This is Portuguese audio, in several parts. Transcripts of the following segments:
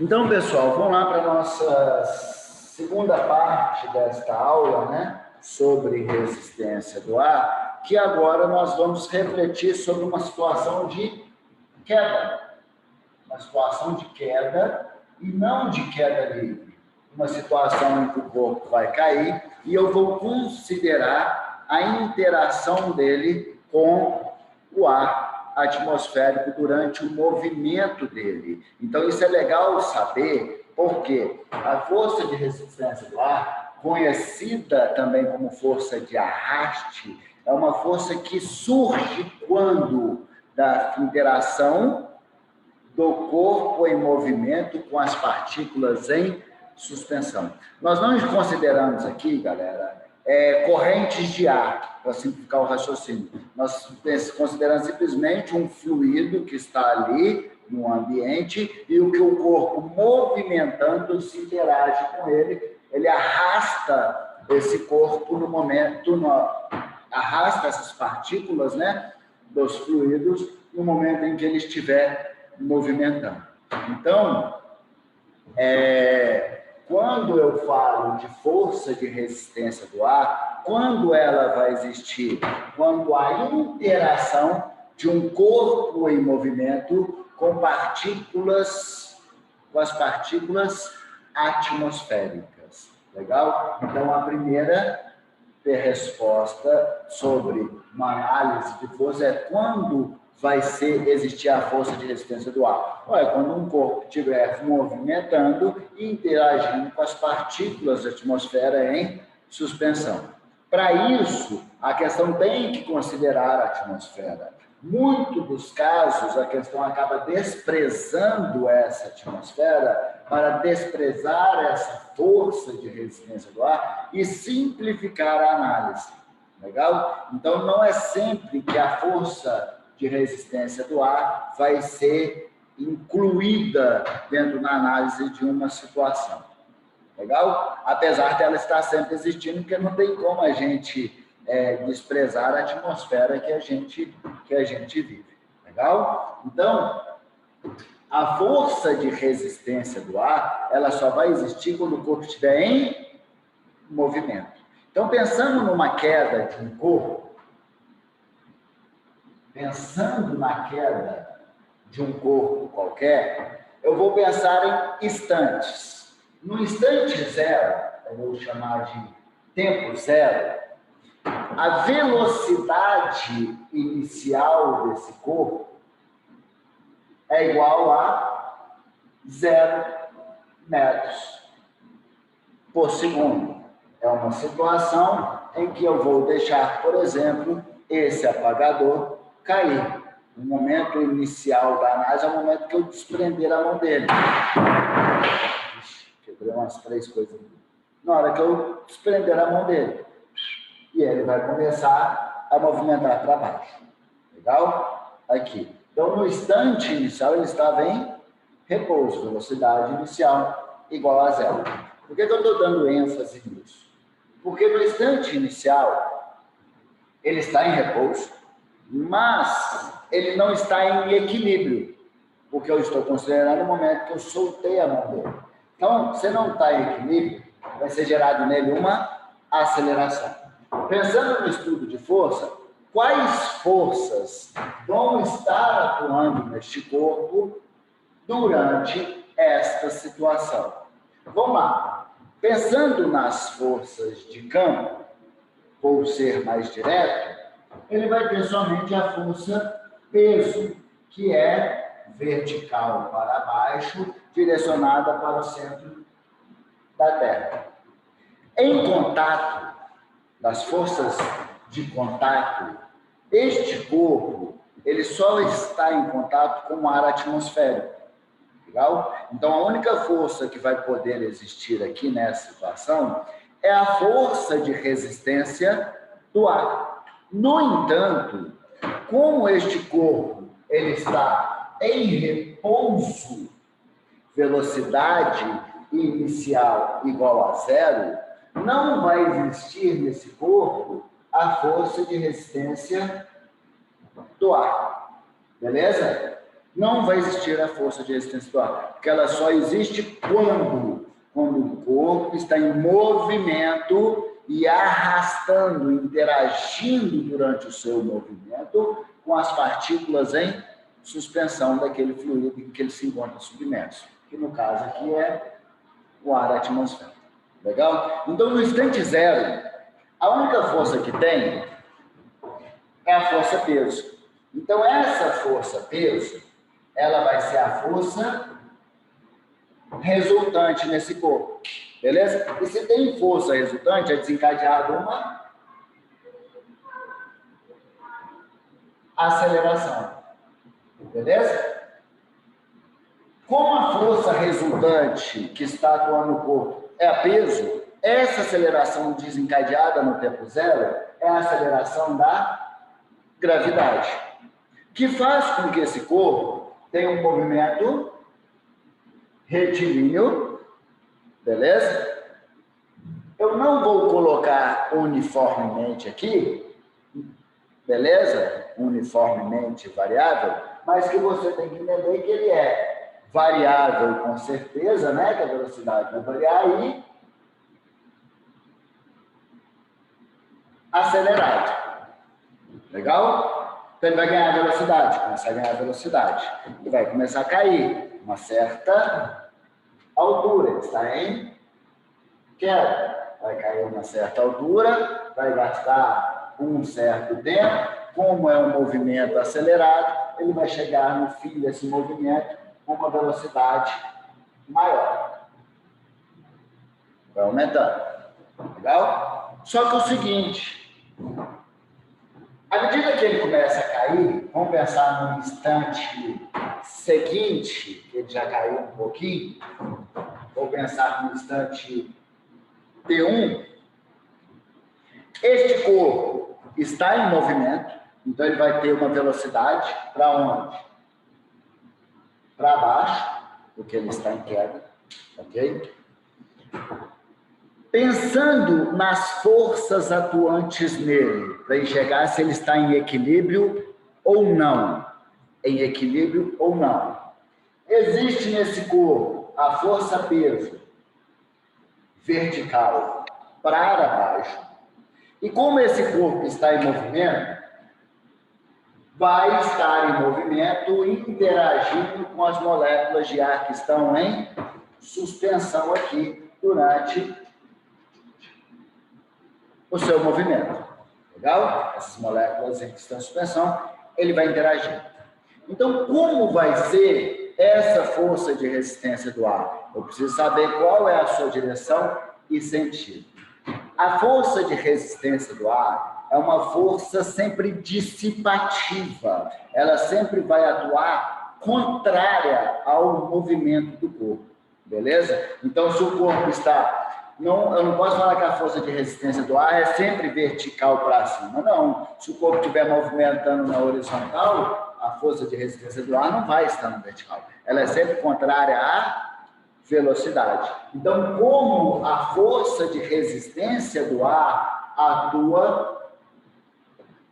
Então, pessoal, vamos lá para a nossa segunda parte desta aula, né, sobre resistência do ar, que agora nós vamos refletir sobre uma situação de queda. Uma situação de queda e não de queda livre. Uma situação em que o corpo vai cair e eu vou considerar a interação dele com o ar atmosférico durante o movimento dele. Então, isso é legal saber, porque a força de resistência do ar, conhecida também como força de arraste, é uma força que surge quando da interação do corpo em movimento com as partículas em suspensão. Nós não consideramos aqui, galera, correntes de ar, para simplificar o raciocínio. Nós consideramos simplesmente um fluido que está ali no ambiente e o que o corpo movimentando se interage com ele, ele arrasta esse corpo no momento, arrasta essas partículas, né, dos fluidos no momento em que ele estiver movimentando. Então, quando eu falo de força de resistência do ar, quando ela vai existir? Quando a interação de um corpo em movimento com as partículas atmosféricas. Legal? Então, a primeira resposta sobre uma análise de força é quando vai existir a força de resistência do ar. Olha, quando um corpo estiver movimentando e interagindo com as partículas da atmosfera em suspensão. Para isso, a questão tem que considerar a atmosfera. Muitos dos casos, a questão acaba desprezando essa atmosfera para desprezar essa força de resistência do ar e simplificar a análise. Legal? Então, não é sempre que a força de resistência do ar vai ser incluída dentro da análise de uma situação. Legal? Apesar dela estar sempre existindo, porque não tem como a gente desprezar a atmosfera que a gente vive. Legal? Então, a força de resistência do ar, ela só vai existir quando o corpo estiver em movimento. Então, pensando numa queda de um corpo, pensando na queda de um corpo qualquer, eu vou pensar em instantes. No instante zero, eu vou chamar de tempo zero, a velocidade inicial desse corpo é igual a 0 metros por segundo. É uma situação em que eu vou deixar, por exemplo, esse apagador cair. No momento inicial da análise é o momento que eu desprender a mão dele. Quebrei umas 3 coisas. Na hora que eu desprender a mão dele, e ele vai começar a movimentar para baixo. Legal? Aqui. Então, no instante inicial, ele estava em repouso, velocidade inicial igual a 0. Por que eu estou dando ênfase nisso? Porque no instante inicial, ele está em repouso, mas ele não está em equilíbrio, porque eu estou considerando o momento que eu soltei a mão dele. Então, se não está em equilíbrio, vai ser gerado nele uma aceleração. Pensando no estudo de força, quais forças vão estar atuando neste corpo durante esta situação? Vamos lá. Pensando nas forças de campo, por ser mais direto, ele vai ter somente a força peso, que é vertical para baixo, direcionada para o centro da Terra. Em contato, das forças de contato, este corpo, ele só está em contato com o ar atmosférico. Legal? Então, a única força que vai poder existir aqui nessa situação é a força de resistência do ar. No entanto, como este corpo ele está em repouso, velocidade inicial igual a 0, não vai existir nesse corpo a força de resistência do ar. Beleza? não vai existir a força de resistência do ar, porque ela só existe quando o corpo está em movimento e arrastando, interagindo durante o seu movimento com as partículas em suspensão daquele fluido em que ele se encontra submerso, que no caso aqui é o ar atmosférico. Legal? Então, no instante zero, a única força que tem é a força-peso. Então, essa força-peso, ela vai ser a força resultante nesse corpo. Beleza? E se tem força resultante, é desencadeada uma aceleração. Beleza? Como a força resultante que está atuando no corpo é a peso, essa aceleração desencadeada no tempo zero é a aceleração da gravidade, que faz com que esse corpo tenha um movimento retilíneo, beleza? Eu não vou colocar uniformemente aqui, beleza? Uniformemente variável, mas que você tem que entender que ele é variável com certeza, né? Que a velocidade vai variar e acelerado. Legal? Então ele vai ganhar velocidade, começar a ganhar velocidade. E vai começar a cair uma certa altura. Ele está em queda. Vai cair uma certa altura, vai gastar um certo tempo. Como é um movimento acelerado, ele vai chegar no fim desse movimento com uma velocidade maior. Vai aumentando. Legal? Só que o seguinte, à medida que ele começa a cair, vamos pensar no instante seguinte, que ele já caiu um pouquinho, vou pensar no instante T1, este corpo está em movimento, então ele vai ter uma velocidade para onde? Para baixo, porque ele está em queda, ok? Pensando nas forças atuantes nele, para enxergar se ele está em equilíbrio ou não. Em equilíbrio ou não. Existe nesse corpo a força-peso vertical para baixo. E como esse corpo está em movimento, vai estar em movimento interagindo com as moléculas de ar que estão em suspensão aqui durante o seu movimento. Legal? Essas moléculas que estão em suspensão, ele vai interagir. Então, como vai ser essa força de resistência do ar? Eu preciso saber qual é a sua direção e sentido. A força de resistência do ar é uma força sempre dissipativa. Ela sempre vai atuar contrária ao movimento do corpo. Beleza? Então, se o corpo está... eu não posso falar que a força de resistência do ar é sempre vertical para cima. Não. Se o corpo estiver movimentando na horizontal, a força de resistência do ar não vai estar no vertical. Ela é sempre contrária à velocidade. Então, como a força de resistência do ar atua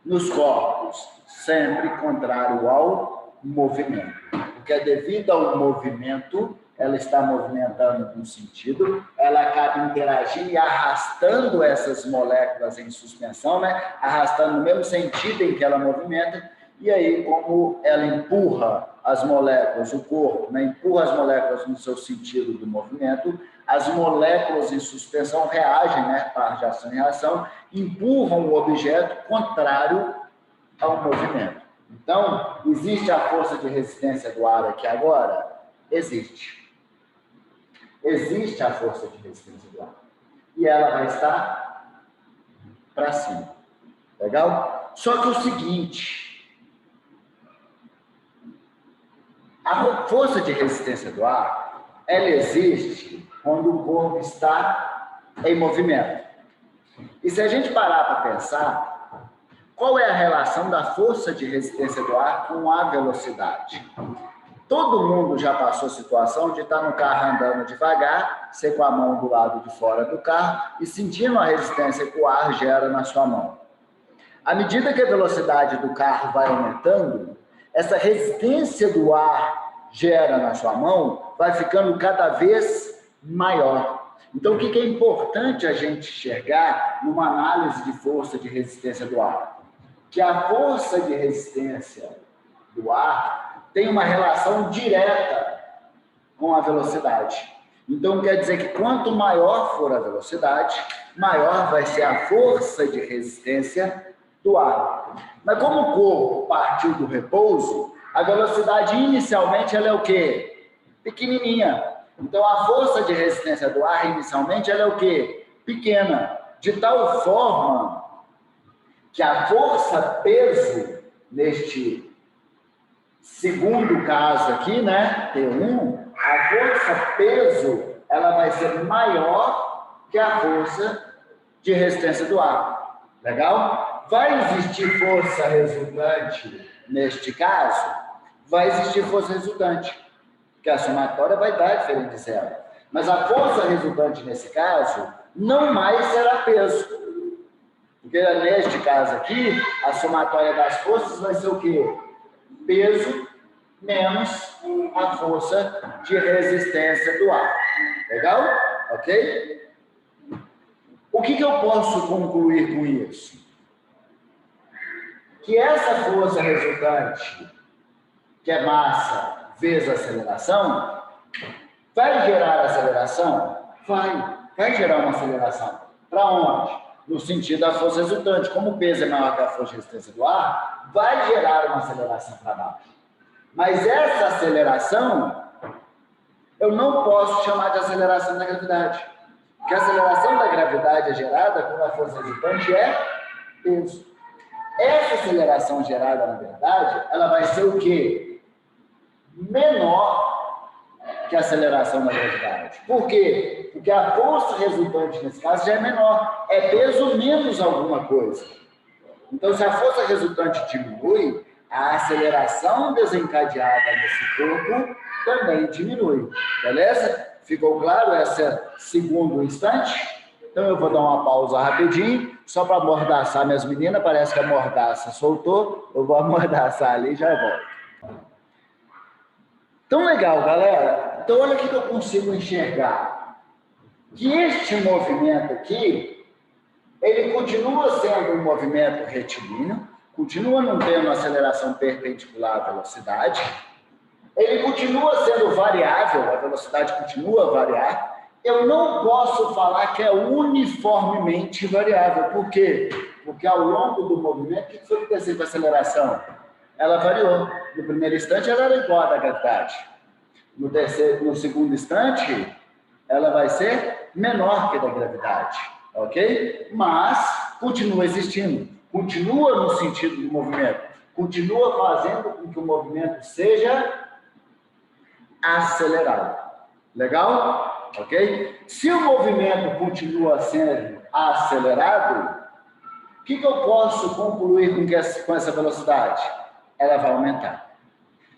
nos corpos? Sempre contrário ao movimento. Porque devido ao movimento, ela está movimentando num sentido, ela acaba interagindo e arrastando essas moléculas em suspensão, né? Arrastando no mesmo sentido em que ela movimenta, e aí, como ela empurra as moléculas, o corpo, né? Empurra as moléculas no seu sentido do movimento, as moléculas em suspensão reagem, né? Par de ação e reação, empurram o objeto contrário ao movimento. Então, existe a força de resistência do ar aqui agora? Existe. Existe a força de resistência do ar. E ela vai estar para cima. Legal? Só que o seguinte, a força de resistência do ar, ela existe quando o corpo está em movimento. E se a gente parar para pensar, qual é a relação da força de resistência do ar com a velocidade? Todo mundo já passou a situação de estar no carro andando devagar, você com a mão do lado de fora do carro e sentindo a resistência que o ar gera na sua mão. À medida que a velocidade do carro vai aumentando, essa resistência do ar gera na sua mão vai ficando cada vez maior. Então, o que é importante a gente enxergar numa análise de força de resistência do ar? Que a força de resistência do ar tem uma relação direta com a velocidade. Então, quer dizer que quanto maior for a velocidade, maior vai ser a força de resistência do ar. Mas como o corpo partiu do repouso, a velocidade inicialmente ela é o quê? Pequenininha. Então, a força de resistência do ar inicialmente ela é o quê? Pequena. De tal forma que a força-peso neste segundo caso aqui, né, T1, a força-peso ela vai ser maior que a força de resistência do ar. Legal? Vai existir força resultante neste caso? Vai existir força resultante, porque a somatória vai dar diferente de zero. Mas a força resultante nesse caso não mais será peso. Porque neste caso aqui, a somatória das forças vai ser o quê? Peso menos a força de resistência do ar. Legal? Ok? O que eu posso concluir com isso? Que essa força resultante, que é massa vezes aceleração, vai gerar aceleração? Vai gerar uma aceleração. Para onde? No sentido da força resultante. Como o peso é maior que a força de resistência do ar, vai gerar uma aceleração para baixo. Mas essa aceleração, eu não posso chamar de aceleração da gravidade. Porque a aceleração da gravidade é gerada quando a força resultante é peso. Essa aceleração gerada, na verdade, ela vai ser o quê? Menor que a aceleração da gravidade. Por quê? Porque a força resultante, nesse caso, já é menor. É peso menos alguma coisa. Então, se a força resultante diminui, a aceleração desencadeada nesse corpo também diminui. Beleza? Ficou claro esse segundo instante? Então, eu vou dar uma pausa rapidinho, só para amordaçar minhas meninas. Parece que a mordaça soltou. Eu vou amordaçar ali e já volto. Então, legal, galera. Então, olha o que eu consigo enxergar. Que este movimento aqui, ele continua sendo um movimento retilíneo, continua não tendo aceleração perpendicular à velocidade, ele continua sendo variável, a velocidade continua a variar. Eu não posso falar que é uniformemente variável. Por quê? Porque ao longo do movimento, o que foi acontecendo com a aceleração? Ela variou. No primeiro instante, ela era igual à da gravidade. No segundo instante, ela vai ser menor que a da gravidade. Ok? Mas continua existindo. Continua no sentido do movimento. Continua fazendo com que o movimento seja acelerado. Legal? Ok? Se o movimento continua sendo acelerado, o que eu posso concluir com essa velocidade? Ela vai aumentar.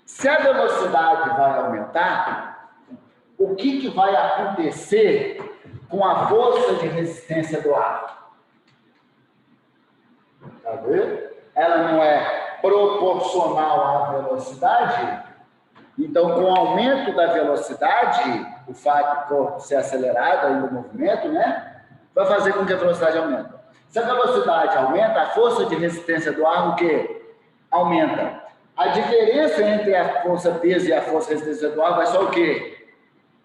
Se a velocidade vai aumentar, o que vai acontecer com a força de resistência do ar? Tá vendo? Ela não é proporcional à velocidade. Então, com o aumento da velocidade, o fato do corpo ser acelerado aí no movimento, né, vai fazer com que a velocidade aumente. Se a velocidade aumenta, a força de resistência do ar, o quê? Aumenta. A diferença entre a força peso e a força resistência do ar vai só o quê?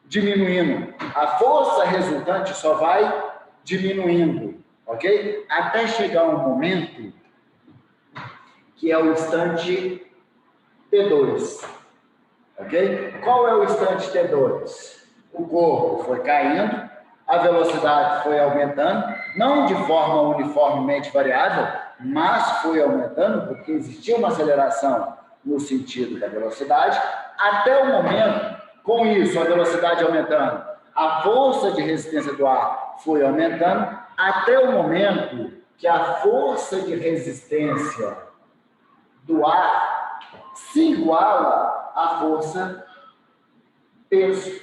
Diminuindo. A força resultante só vai diminuindo, ok? Até chegar um momento que é o instante T2, ok? Qual é o instante T2? O corpo foi caindo, a velocidade foi aumentando, não de forma uniformemente variável, mas foi aumentando porque existia uma aceleração no sentido da velocidade, até o momento, com isso, a velocidade aumentando, a força de resistência do ar foi aumentando, até o momento que a força de resistência do ar se iguala à força peso.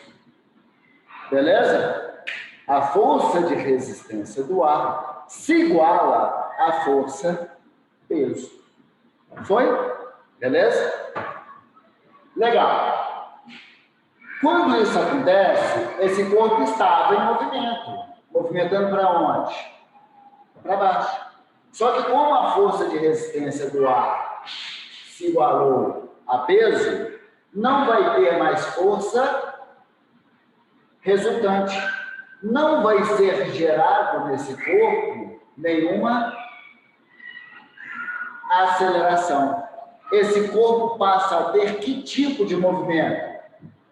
Beleza? A força de resistência do ar se iguala à força peso. Foi? Beleza? Legal. Quando isso acontece, esse corpo estava em movimento. Movimentando para onde? Para baixo. Só que como a força de resistência do ar se igualou a peso, não vai ter mais força resultante. Não vai ser gerado nesse corpo nenhuma aceleração. Esse corpo passa a ter que tipo de movimento?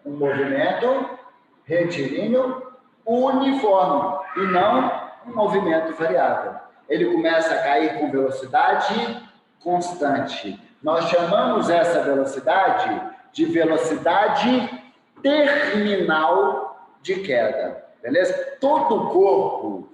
Um movimento retilíneo uniforme e não um movimento variável. Ele começa a cair com velocidade constante. Nós chamamos essa velocidade de velocidade terminal de queda. Beleza? Todo o corpo,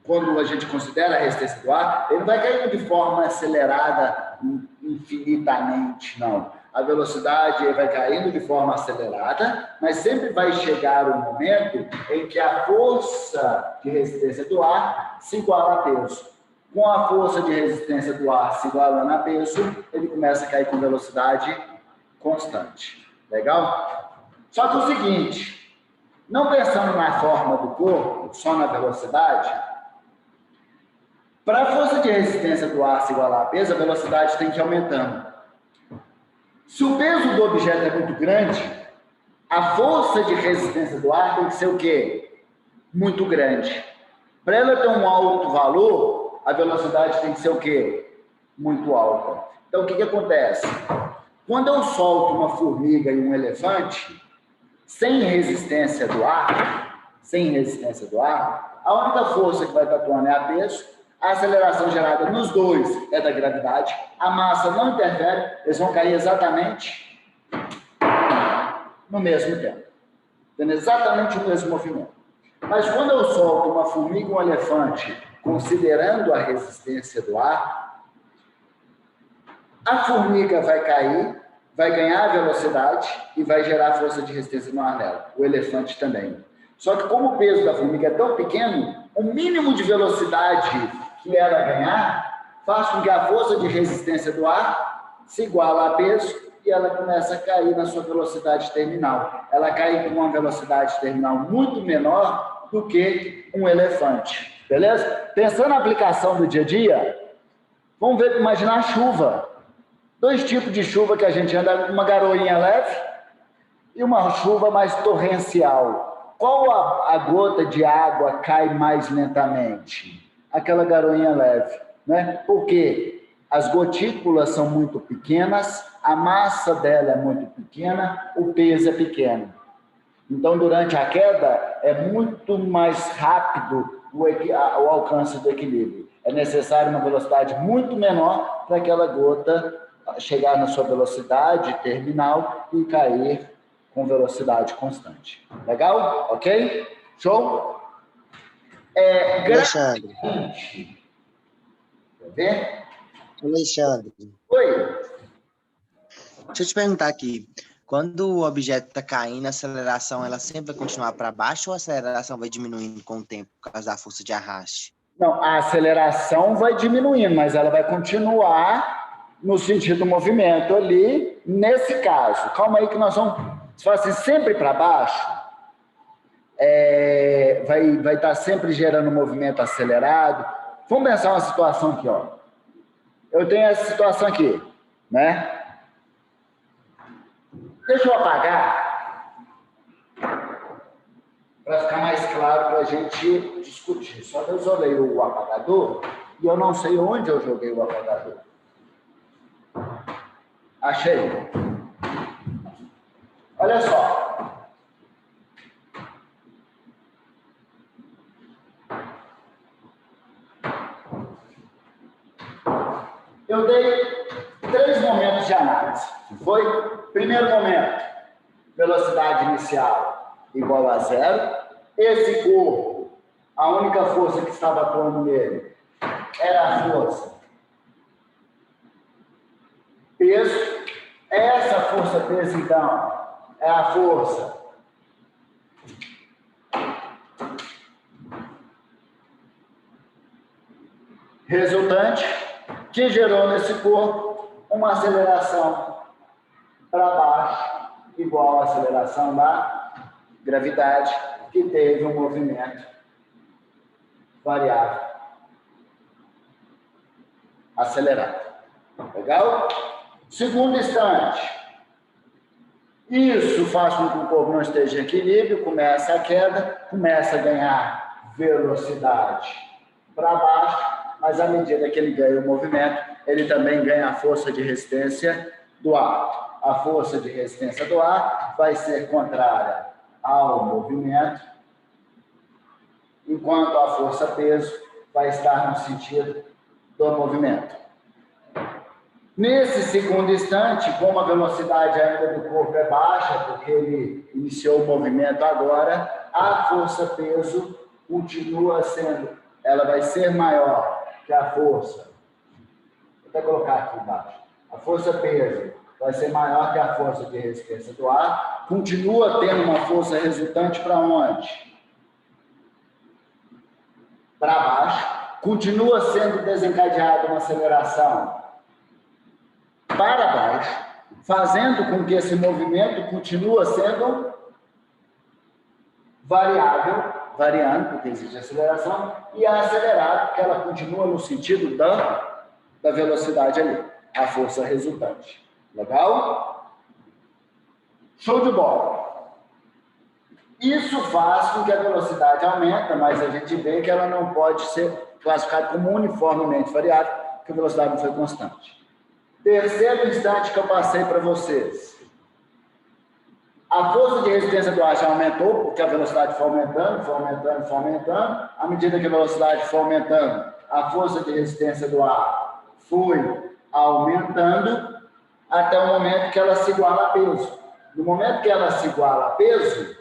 quando a gente considera a resistência do ar, ele vai caindo de forma acelerada infinitamente, não. A velocidade vai caindo de forma acelerada, mas sempre vai chegar um momento em que a força de resistência do ar se iguala a peso. Com a força de resistência do ar se igualando a peso, ele começa a cair com velocidade constante. Legal? Só que o seguinte, não pensando na forma do corpo, só na velocidade, para a força de resistência do ar se igualar a peso, a velocidade tem que ir aumentando. Se o peso do objeto é muito grande, a força de resistência do ar tem que ser o quê? Muito grande. Para ela ter um alto valor, a velocidade tem que ser o quê? Muito alta. Então, o que acontece? Quando eu solto uma formiga e um elefante, sem resistência do ar, a única força que vai estar atuando é a peso. A aceleração gerada nos dois é da gravidade. A massa não interfere, eles vão cair exatamente no mesmo tempo. Tendo exatamente o mesmo movimento. Mas quando eu solto uma formiga e um elefante, considerando a resistência do ar, a formiga vai cair, vai ganhar velocidade e vai gerar força de resistência no ar nela. O elefante também. Só que como o peso da formiga é tão pequeno, o mínimo de velocidade que ela ganhar faz com que a força de resistência do ar se iguala a peso e ela começa a cair na sua velocidade terminal. Ela cai com uma velocidade terminal muito menor do que um elefante. Beleza? Pensando na aplicação do dia a dia, vamos ver, imaginar a chuva. Dois tipos de chuva que a gente anda, uma garoinha leve e uma chuva mais torrencial. Qual a gota de água cai mais lentamente? Aquela garoinha leve, né? Porque as gotículas são muito pequenas, a massa dela é muito pequena, o peso é pequeno. Então, durante a queda, é muito mais rápido o alcance do equilíbrio. É necessário uma velocidade muito menor para aquela gota chegar na sua velocidade terminal e cair com velocidade constante. Legal? Ok? Show? Alexandre. Quer ver? Alexandre. Oi. Deixa eu te perguntar aqui. Quando o objeto está caindo, a aceleração ela sempre vai continuar para baixo ou a aceleração vai diminuindo com o tempo por causa da força de arraste? Não, a aceleração vai diminuindo, mas ela vai continuar no sentido do movimento ali, nesse caso. Calma aí que nós vamos... Se for assim, sempre para baixo, vai estar sempre gerando movimento acelerado. Vamos pensar uma situação aqui, ó. Eu tenho essa situação aqui, né? Deixa eu apagar para ficar mais claro para a gente discutir. Só que eu isolei o apagador e eu não sei onde eu joguei o apagador. Achei. Olha só. Eu dei 3 momentos de análise. Foi? Primeiro momento, velocidade inicial igual a 0. Esse corpo, a única força que estava atuando nele era a força peso. Essa força peso, então, é a força resultante que gerou nesse corpo uma aceleração para baixo, igual à aceleração da gravidade, que teve um movimento variável acelerado. Legal? Segundo instante. Isso faz com que o corpo não esteja em equilíbrio, começa a queda, começa a ganhar velocidade para baixo, mas à medida que ele ganha o movimento, ele também ganha a força de resistência do ar. A força de resistência do ar vai ser contrária ao movimento, enquanto a força-peso vai estar no sentido do movimento. Nesse segundo instante, como a velocidade ainda do corpo é baixa, porque ele iniciou o movimento agora, a força-peso continua sendo, ela vai ser maior que a força. Vou até colocar aqui embaixo. A força-peso vai ser maior que a força de resistência do ar, continua tendo uma força resultante para onde? Para baixo, continua sendo desencadeada uma aceleração para baixo, fazendo com que esse movimento continue sendo variável, variando, porque existe aceleração, e acelerado, porque ela continua no sentido da velocidade ali, a força resultante. Legal? Show de bola. Isso faz com que a velocidade aumente, mas a gente vê que ela não pode ser classificada como uniformemente variável, porque a velocidade não foi constante. Terceiro instante que eu passei para vocês. A força de resistência do ar já aumentou, porque a velocidade foi aumentando, foi aumentando, foi aumentando. À medida que a velocidade foi aumentando, a força de resistência do ar foi aumentando, até o momento que ela se iguala a peso. No momento que ela se iguala a peso,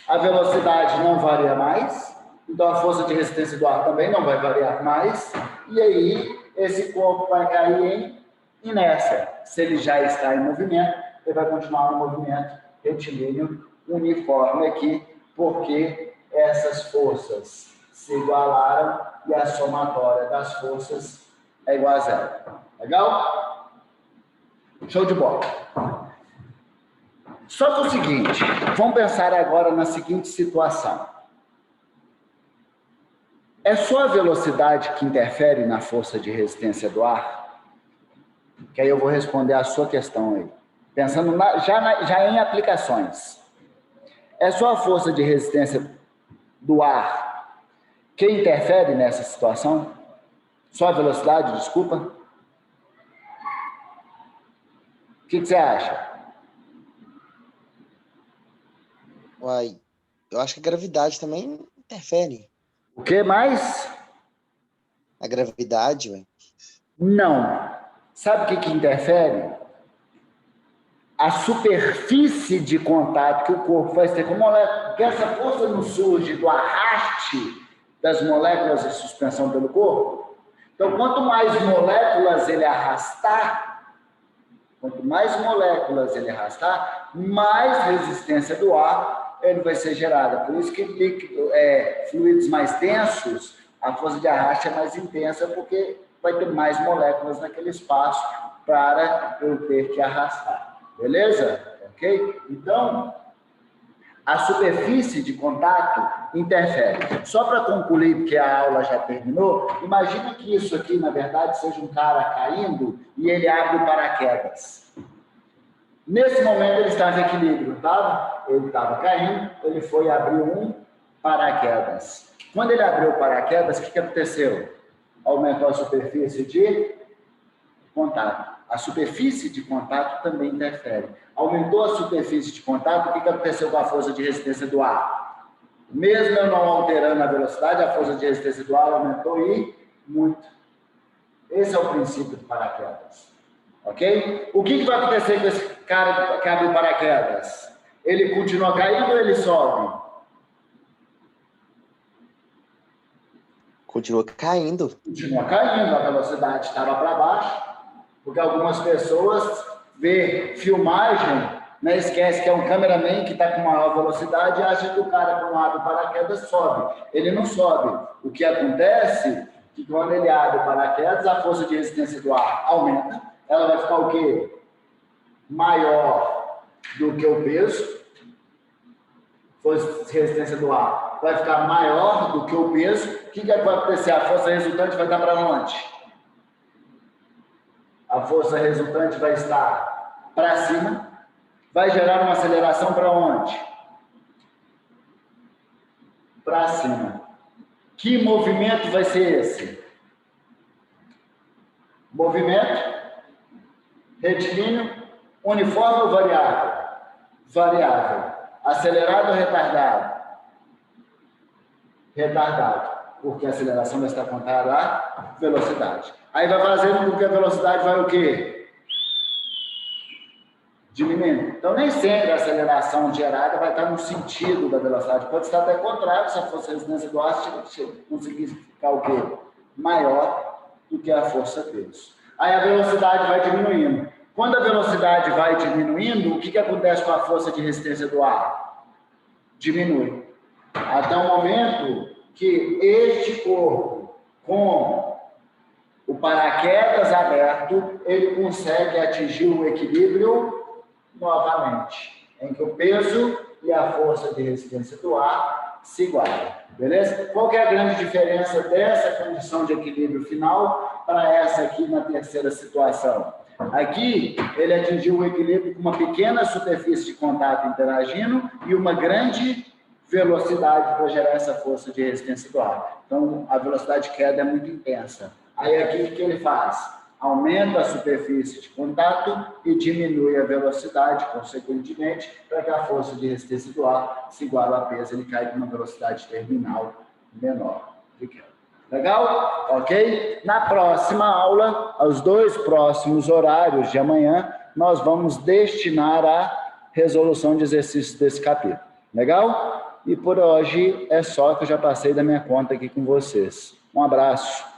a velocidade não varia mais, então a força de resistência do ar também não vai variar mais, e aí esse corpo vai cair em inércia. Se ele já está em movimento, ele vai continuar no movimento retilíneo uniforme aqui, porque essas forças se igualaram e a somatória das forças é igual a zero. Legal? Show de bola. Só que o seguinte, vamos pensar agora na seguinte situação. É só a velocidade que interfere na força de resistência do ar? Que aí eu vou responder a sua questão aí. Pensando já em aplicações. É só a força de resistência do ar que interfere nessa situação? Só a velocidade, desculpa? O que você acha? Uai, eu acho que a gravidade também interfere. O que mais? A gravidade, ué. Não. Sabe o que interfere? A superfície de contato que o corpo vai ter com a molécula. Porque essa força não surge do arraste das moléculas de suspensão pelo corpo. Então, quanto mais moléculas ele arrastar, mais resistência do ar ele vai ser gerada. Por isso que fluidos mais densos, a força de arraste é mais intensa, porque vai ter mais moléculas naquele espaço para eu ter que arrastar. Beleza? Ok? Então, a superfície de contato interfere. Só para concluir, porque a aula já terminou, imagina que isso aqui, na verdade, seja um cara caindo e ele abre o paraquedas. Nesse momento ele estava em equilíbrio, não estava? Ele estava caindo, ele foi abrir um paraquedas. Quando ele abriu o paraquedas, o que aconteceu? Aumentou a superfície de contato. A superfície de contato também interfere. Aumentou a superfície de contato, o que aconteceu com a força de resistência do ar? Mesmo eu não alterando a velocidade, a força de resistência do ar aumentou e muito. Esse é o princípio do paraquedas. Ok? O que vai acontecer com esse cara que abre o paraquedas? Ele continua caindo ou ele sobe? Continua caindo. Continua caindo, a velocidade estava para baixo, porque algumas pessoas vê filmagem, né, esquece que é um cameraman que está com maior velocidade e acha que o cara que não abre o paraquedas sobe. Ele não sobe. O que acontece é que quando ele abre o paraquedas, a força de resistência do ar aumenta. Ela vai ficar o quê? maior do que o peso, força de resistência do ar vai ficar maior do que o peso, o que vai acontecer? A força resultante vai estar para onde? A força resultante vai estar para cima, vai gerar uma aceleração para onde? Para cima. Que movimento vai ser esse? Movimento retilíneo, uniforme ou variável? Variável. Acelerado ou retardado? Retardado. Porque a aceleração vai estar contada à velocidade. Aí vai fazendo com que a velocidade vai o quê? Diminuindo. Então, nem sempre a aceleração gerada vai estar no sentido da velocidade. Pode estar até contrário, se a força de resistência do ar conseguir ficar o quê? Maior do que a força peso. Aí a velocidade vai diminuindo. Quando a velocidade vai diminuindo, o que acontece com a força de resistência do ar? Diminui. Até o momento que este corpo, com o paraquedas aberto, ele consegue atingir o equilíbrio novamente, em que o peso e a força de resistência do ar se igualam, beleza? Qual que é a grande diferença dessa condição de equilíbrio final para essa aqui na terceira situação? Aqui, ele atingiu o equilíbrio com uma pequena superfície de contato interagindo e uma grande velocidade para gerar essa força de resistência do ar. Então, a velocidade de queda é muito intensa. Aí, aqui, o que ele faz? Aumenta a superfície de contato e diminui a velocidade, consequentemente, para que a força de resistência do ar se iguale ao peso, ele cai com uma velocidade terminal menor de queda. Legal? Ok? Na próxima aula, aos 2 próximos horários de amanhã, nós vamos destinar a resolução de exercícios desse capítulo. Legal? E por hoje é só, que eu já passei da minha conta aqui com vocês. Um abraço.